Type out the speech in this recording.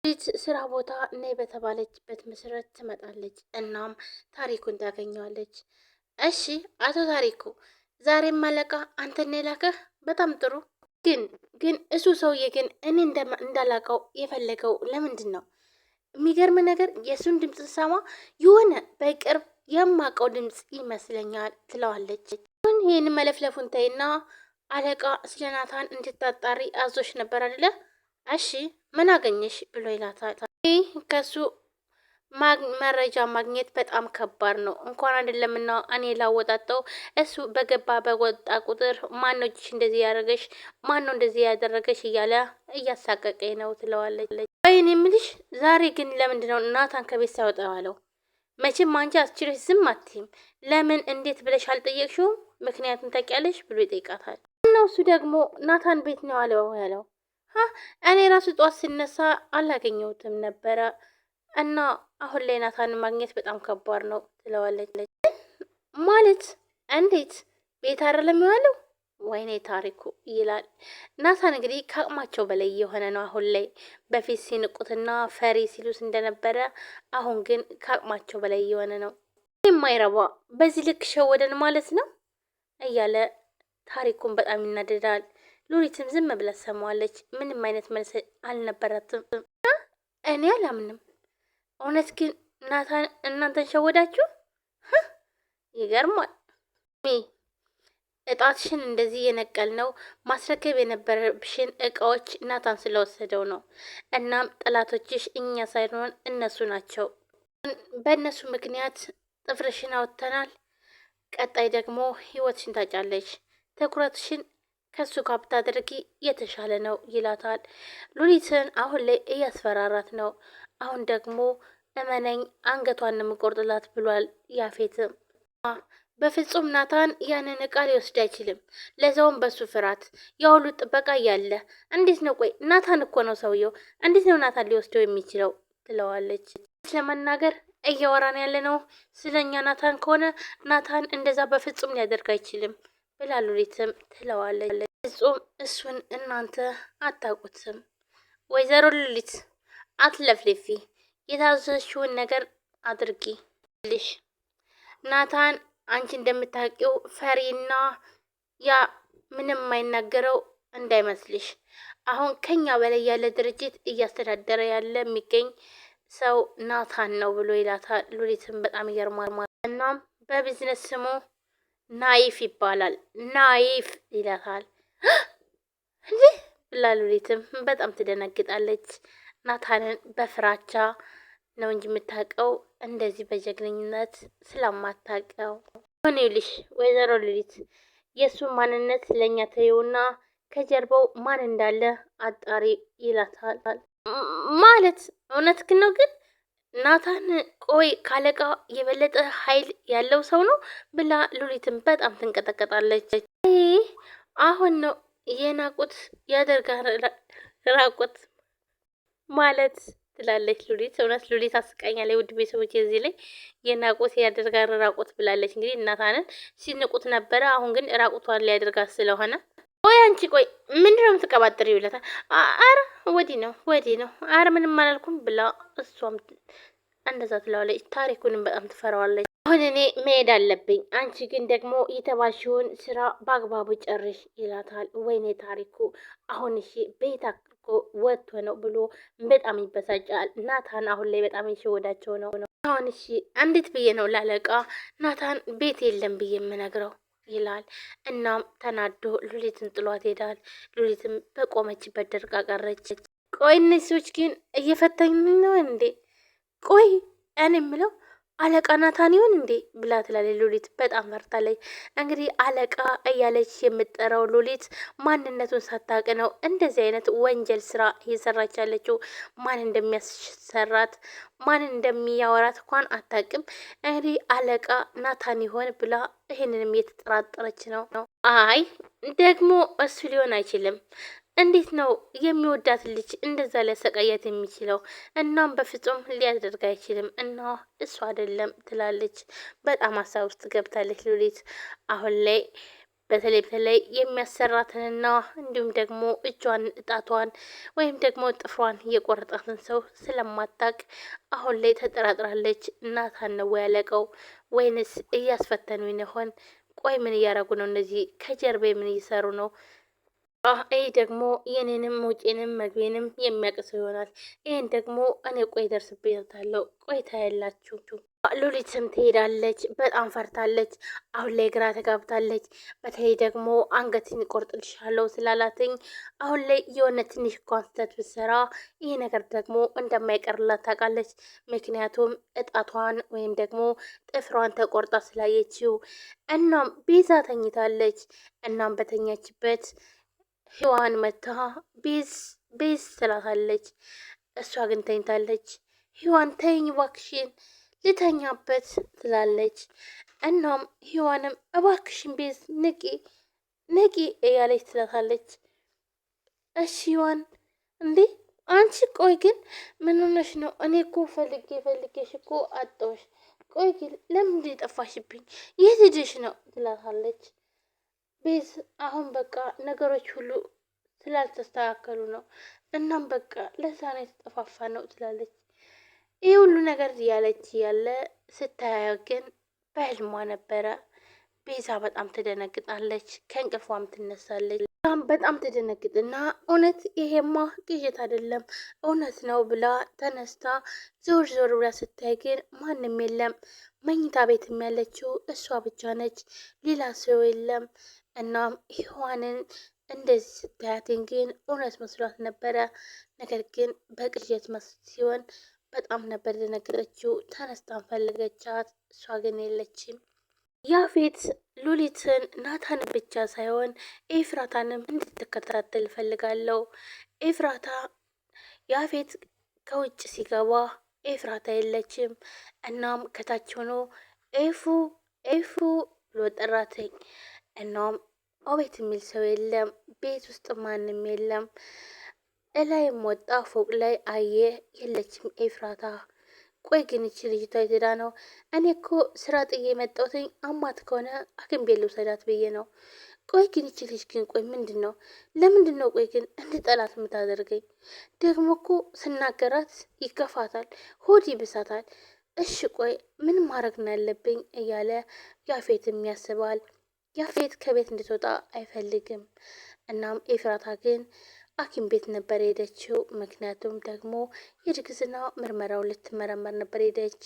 ሉሊት ስራ ቦታ ነይ በተባለችበት መሰረት ትመጣለች። እናም ታሪኩን ታገኘዋለች። እሺ አቶ ታሪኩ ዛሬም አለቃ አንተን የላከህ በጣም ጥሩ። ግን እሱ ሰውዬ ግን እኔ እንዳላቀው የፈለገው ለምንድን ነው? የሚገርም ነገር የእሱን ድምፅ ስሰማ የሆነ በቅርብ የማውቀው ድምፅ ይመስለኛል ትለዋለች። አሁን ይህን መለፍለፉን ተይና አለቃ ስለ ናታን እንድታጣሪ አዞሽ ነበር አይደለ? እሺ ምን አገኘሽ ብሎ ይላታል። ይህ ከሱ መረጃ ማግኘት በጣም ከባድ ነው። እንኳን አይደለምና እኔ ላወጣጠው እሱ በገባ በወጣ ቁጥር ማን ነው እጅሽ እንደዚህ ያደረገሽ? ማን ነው እንደዚህ ያደረገሽ? እያለ እያሳቀቀኝ ነው ትለዋለች። ወይኔ የምልሽ ዛሬ ግን ለምንድን ነው ናታን ከቤት ሳይወጣ ዋለው? መቼም አንቺ አስችለሽ ዝም አትይም። ለምን እንዴት ብለሽ አልጠየቅሽውም? ምክንያቱም ታውቂያለሽ ብሎ ይጠይቃታል። እና እሱ ደግሞ ናታን ቤት ነው ያለው። እኔ ራሱ ጠዋት ስነሳ አላገኘሁትም ነበረ እና አሁን ላይ ናታንን ማግኘት በጣም ከባድ ነው ትለዋለች። ማለት እንዴት ቤት አይደለም የዋለው? ወይኔ ታሪኩ ይላል ናታን። እንግዲህ ከአቅማቸው በላይ የሆነ ነው አሁን ላይ። በፊት ሲንቁትና ፈሪ ሲሉት እንደነበረ አሁን ግን ከአቅማቸው በላይ የሆነ ነው። የማይረባ በዚህ ልክ ሸወደን ማለት ነው እያለ ታሪኩን በጣም ይናደዳል። ሉሊትም ዝም ብላ ሰማዋለች። ምንም አይነት መልስ አልነበራትም። እኔ አላምንም። እውነት ግን ናታን እናንተን ሸወዳችሁ? ይገርማል። እጣትሽን እንደዚህ የነቀል ነው ማስረከብ የነበረብሽን እቃዎች ናታን ስለወሰደው ነው። እናም ጠላቶችሽ እኛ ሳይሆን እነሱ ናቸው። በእነሱ ምክንያት ጥፍርሽን አወጥተናል። ቀጣይ ደግሞ ህይወትሽን ታጫለሽ። ትኩረትሽን ከሱ ጋር ብታደርጊ የተሻለ ነው ይላታል። ሉሊትን አሁን ላይ እያስፈራራት ነው። አሁን ደግሞ እመነኝ አንገቷን የምቆርጥላት ብሏል ያፌትም። በፍጹም ናታን ያንን እቃ ሊወስድ አይችልም። ለዛውም በሱ ፍርሃት የሁሉ ጥበቃ እያለ እንዴት ነው? ቆይ ናታን እኮ ነው ሰውየው፣ እንዴት ነው ናታን ሊወስደው የሚችለው? ትለዋለች። ለመናገር እያወራን ያለ ነው ስለኛ ናታን ከሆነ ናታን እንደዛ በፍጹም ሊያደርግ አይችልም ብላ ሉሊትም ትለዋለች። ፍጹም እሱን እናንተ አታውቁትም። ወይዘሮ ሉሊት አትለፍልፊ፣ የታዘዝሽውን ነገር አድርጊ ልሽ ናታን አንቺ እንደምታውቂው ፈሪና ያ ምንም የማይናገረው እንዳይመስልሽ። አሁን ከኛ በላይ ያለ ድርጅት እያስተዳደረ ያለ የሚገኝ ሰው ናታን ነው ብሎ ይላታል። ሉሊትም በጣም ይገርማል። እናም በቢዝነስ ስሙ ናይፍ ይባላል። ናይፍ ይላታል። እንዲህ ብላ ሉሊትም በጣም ትደነግጣለች። ናታንን በፍራቻ ነው እንጂ የምታውቀው እንደዚህ በጀግነኝነት ስለማታውቀው። ሆነ ይልሽ ወይዘሮ ሉሊት የእሱን ማንነት ለእኛ ተይውና ከጀርባው ማን እንዳለ አጣሪ ይላታል። ማለት እውነት ግን ነው ግን ናታን ቆይ ካለቃ የበለጠ ኃይል ያለው ሰው ነው ብላ ሉሊትን በጣም ትንቀጠቀጣለች። አሁን ነው የናቁት ያደርጋል ራቁት ማለት ትላለች ሉሊት። እውነት ሉሊት አስቃኛለች። ውድ ቤተሰቦች እዚህ ላይ የናቁት ያደርጋል ራቁት ብላለች። እንግዲህ እናታንን ሲንቁት ነበረ። አሁን ግን ራቁቷን ሊያደርጋት ስለሆነ ቆይ አንቺ ቆይ ምንድነው የምትቀባጥሪው? ይለታል። አረ ወዲህ ነው አረ ምንም አላልኩም ብላ እሷም እንደዛ ትለዋለች። ታሪኩንም በጣም ትፈራዋለች። አሁን እኔ መሄድ አለብኝ፣ አንቺ ግን ደግሞ የተባልሽውን ስራ በአግባቡ ጨርሽ ይላታል። ወይኔ ታሪኩ አሁን እሺ ቤት አድርጎ ወጥቶ ነው ብሎ በጣም ይበሳጫል። ናታን አሁን ላይ በጣም የሸወዳቸው ነው። አሁን እሺ እንዴት ብዬ ነው ላለቃ ናታን ቤት የለም ብዬ የምነግረው ይላል። እናም ተናዶ ሉሊትን ጥሏት ሄዳል። ሉሊትም በቆመችበት ደርቃ ቀረች። ቆይ እነዚህ ሰዎች ግን እየፈተኝ ነው እንዴ? ቆይ እኔ የምለው አለቃ ናታን ይሆን እንዴ ብላ ትላለች። ሉሊት በጣም ፈርታለች። እንግዲህ አለቃ እያለች የምጠራው ሉሊት ማንነቱን ሳታውቅ ነው እንደዚህ አይነት ወንጀል ስራ እየሰራች ያለችው። ማን እንደሚያሰራት ማን እንደሚያወራት እንኳን አታውቅም። እንግዲህ አለቃ ናታን ይሆን ብላ ይሄንንም እየተጠራጠረች ነው። አይ ደግሞ እሱ ሊሆን አይችልም። እንዴት ነው የሚወዳት ልጅ እንደዛ ሊያሰቃያት የሚችለው? እናም በፍጹም ሊያደርግ አይችልም እና እሱ አይደለም ትላለች። በጣም ሀሳብ ውስጥ ገብታለች ሉሊት። አሁን ላይ በተለይ የሚያሰራትንና እንዲሁም ደግሞ እጇን እጣቷን ወይም ደግሞ ጥፍሯን የቆረጣትን ሰው ስለማታቅ አሁን ላይ ተጠራጥራለች። ናታን ነው ያለቀው ወይንስ እያስፈተኑኝ ይሆን? ቆይ ምን እያደረጉ ነው እነዚህ? ከጀርባ ምን እየሰሩ ነው? ይህ ደግሞ የኔንም ውጪንም መግቤንም የሚያቅሰው ይሆናል። ይህን ደግሞ እኔ ቆይ ደርስብታለሁ። ቆይ ታያላችሁ። ሉሊትም ትሄዳለች። በጣም ፈርታለች። አሁን ላይ ግራ ተጋብታለች። በተለይ ደግሞ አንገትን ቆርጥልሻለሁ ስላላትኝ አሁን ላይ የሆነ ትንሽ እንኳን ስህተት ብትሰራ ይህ ነገር ደግሞ እንደማይቀርላት ታውቃለች። ምክንያቱም እጣቷን ወይም ደግሞ ጥፍሯን ተቆርጣ ስላየችው። እናም ቤዛ ተኝታለች። እናም በተኛችበት ሔዋን መታ ቤዝ ትላታለች። እሷ ግን ተኝታለች። ሔዋን ተይኝ እባክሽን ልተኛበት ትላለች። እናም ሔዋንም እባክሽን ቤዝ ንቂ ንቂ እያለች ትላታለች። እሺ ሔዋን እንዴ አንቺ ቆይ ግን ምን ሆነሽ ነው? እኔ እኮ ፈልጌሽ እኮ አጣሁሽ። ቆይ ግን ለምንድን የጠፋሽብኝ? የት ሄደሽ ነው ትላታለች። ቤዝ አሁን በቃ ነገሮች ሁሉ ስላልተስተካከሉ ነው። እናም በቃ ለዛ ነው የተጠፋፋ ነው ትላለች። ይህ ሁሉ ነገር እያለች ያለ ስታያ ግን በህልሟ ነበረ። ቤዛ በጣም ትደነግጣለች። ከእንቅልፏም ትነሳለች። በጣም ትደነግጥና እውነት ይሄማ ቅዠት አይደለም እውነት ነው ብላ ተነስታ ዞር ብላ ስታይ ግን ማንም የለም። መኝታ ቤትም ያለችው እሷ ብቻ ነች፣ ሌላ ሰው የለም። እናም ሔዋንን እንደዚህ ስታያትን ግን እውነት መስሏት ነበረ። ነገር ግን በቅዠት ሲሆን በጣም ነበር ደነገጠችው። ተነስታን ፈለገቻት፣ እሷ ግን የለችም። ያፌት ሉሊትን ናታን ብቻ ሳይሆን ኤፍራታንም እንድትከታተል እፈልጋለሁ። ኤፍራታ ያፌት ከውጭ ሲገባ ኤፍራታ የለችም። እናም ከታች ሆኖ ኤፉ ብሎ ጠራትኝ። እናም አቤት የሚል ሰው የለም። ቤት ውስጥ ማንም የለም። እላይም ወጣ ፎቅ ላይ አየ፣ የለችም ኤፍራታ። ቆይ ግን እቺ ልጅቷ የትዳ ነው? እኔ እኮ ስራ ጥዬ የመጣሁትኝ አማት ከሆነ ሐኪም ቤት ልውሰዳት ብዬ ነው። ቆይ ግን እቺ ልጅ ግን ቆይ ምንድን ነው? ለምንድን ነው ቆይ ግን እንድጠላት የምታደርገኝ? ደግሞ እኮ ስናገራት ይከፋታል፣ ሆድ ይብሳታል። እሺ ቆይ ምን ማድረግ ነው ያለብኝ? እያለ ያፌትም ያስባል። ያፌት ከቤት እንድትወጣ አይፈልግም። እናም ኤፍራታ ግን ሐኪም ቤት ነበር የሄደችው። ምክንያቱም ደግሞ የእርግዝና ምርመራው ልትመረመር ነበር ሄደች።